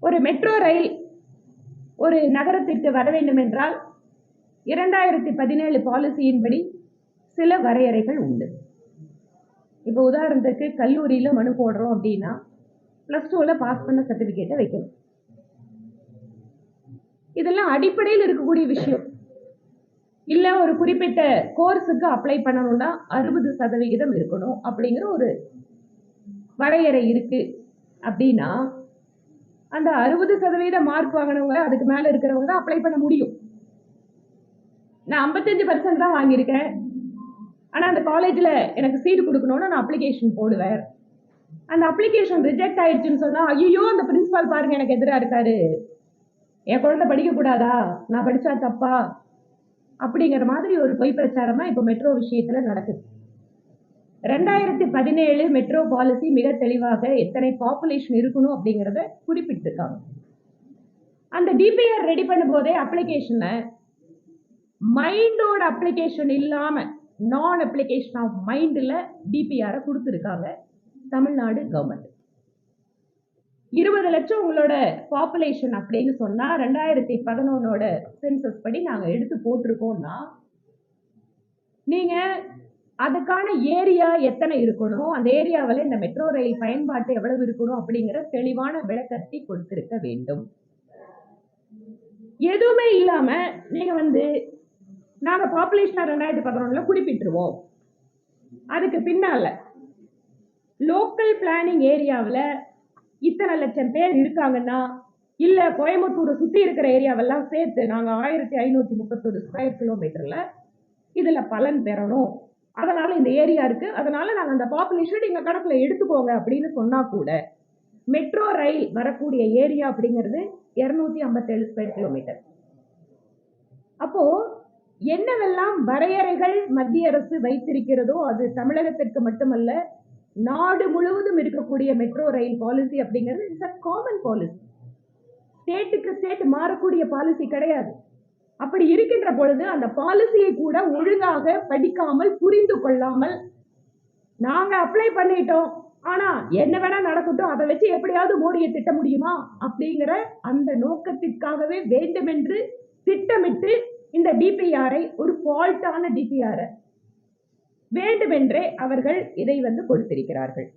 ஒரு metro rail ஒரு நகரத்திற்கு வர வேண்டும் என்றால் 2017 பாலிசியின்படி சில வரையறைகள் உண்டு. இப்போ உதாரணத்துக்கு கல்லூரியில மனு போடுறோம் அப்படின்னா +2ல பாஸ் பண்ண சர்டிபிகேட்டை வைக்கணும். இதெல்லாம் அடிப்படையில் இருக்கக்கூடிய விஷயம். இல்ல ஒரு குறிப்பிட்ட கோர்ஸுக்கு அப்ளை பண்ணணும்னா 60% இருக்கணும் அப்படிங்கிற ஒரு வரையறை இருக்கு அப்படின்னா அந்த 60% மார்க் வாங்கினவங்க அதுக்கு மேல இருக்கிறவங்க தான் அப்ளை பண்ண முடியும். நான் 55% தான் வாங்கியிருக்கேன், ஆனா அந்த காலேஜ்ல எனக்கு சீட் கொடுக்கணும்னு நான் அப்ளிகேஷன் போடுவேன். அந்த அப்ளிகேஷன் ரிஜெக்ட் ஆயிடுச்சுன்னு சொன்னா, ஐயோ அந்த பிரின்சிபால் பாருங்க எனக்கு எதிராக இருக்காரு, என் குழந்தை படிக்க கூடாதா, நான் படிச்சா தப்பா அப்படிங்கிற மாதிரி ஒரு பொய் பிரச்சாரம் தான் இப்ப மெட்ரோ விஷயத்துல நடக்குது. 2017 மெட்ரோ பாலிசி மிக தெளிவாக எத்தனை பாப்புலேஷன் இருக்கணும் அப்படிங்கிறத குறிப்பிட்டிருக்காங்க. அந்த டிபிஆர் ரெடி பண்ணும் போதே அப்ளிகேஷனை மைண்டோட அப்ளிகேஷன் இல்லாம நான் அப்ளிகேஷன் ஆஃப் மைண்ட்ல டிபிஆரை கொடுத்துருக்காங்க தமிழ்நாடு கவர்மெண்ட். 20 லட்சம் உங்களோட பாப்புலேஷன் அப்படின்னு சொன்னா 2011 சென்சஸ் படி நாங்க எடுத்து போட்டிருக்கோம்னா நீங்க அதுக்கான ஏரியா எத்தனை இருக்கணும், அந்த ஏரியாவில் இந்த மெட்ரோ ரயில் பயன்பாட்டு எவ்வளவு இருக்கணும் அப்படிங்கிற தெளிவான விளக்கத்தை கொடுத்திருக்க வேண்டும். எதுவுமே இல்லாம நீங்க நாங்க பாப்புலேஷன் 2011 குறிப்பிட்டுருவோம், அதுக்கு பின்னால லோக்கல் பிளானிங் ஏரியாவில் இத்தனை லட்சம் பேர் இருக்காங்கன்னா இல்ல கோயம்புத்தூரை சுத்தி இருக்கிற ஏரியாவெல்லாம் சேர்த்து நாங்க 1531 ஸ்கொயர் கிலோமீட்டர்ல இதுல பலன் பெறணும், அதனால இந்த ஏரியா இருக்கு, அதனால நாங்க அந்த பாப்புலேஷன் நீங்க கணக்குல எடுத்துக்கோங்க அப்படின்னு சொன்னா கூட மெட்ரோ ரயில் வரக்கூடிய ஏரியா அப்படிங்கிறது 257 ஸ்கொயர் கிலோமீட்டர். அப்போ என்னவெல்லாம் வரையறைகள் மத்திய அரசு வைத்திருக்கிறதோ அது தமிழகத்திற்கு மட்டுமல்ல நாடு முழுவதும் இருக்கக்கூடிய மெட்ரோ ரயில் பாலிசி அப்படிங்கிறது இட்ஸ் அ காமன் பாலிசி. ஸ்டேட்டுக்கு ஸ்டேட் மாறக்கூடிய பாலிசி கிடையாது. அப்படி இருக்கின்ற பொழுது அந்த பாலிசியை கூட ஒழுங்காக படிக்காமல் புரிந்து கொள்ளாமல் நாங்க அப்ளை பண்ணிட்டோம், ஆனா என்ன வேணா நடக்கட்டும், அதை வச்சு எப்படியாவது மோடியை திட்ட முடியுமா அப்படிங்கிற அந்த நோக்கத்திற்காகவே வேண்டுமென்று திட்டமிட்டு இந்த டிபிஆரை ஒரு ஃபால்ட்டான டிபிஆரை வேண்டுமென்றே அவர்கள் இதை கொடுத்திருக்கிறார்கள்.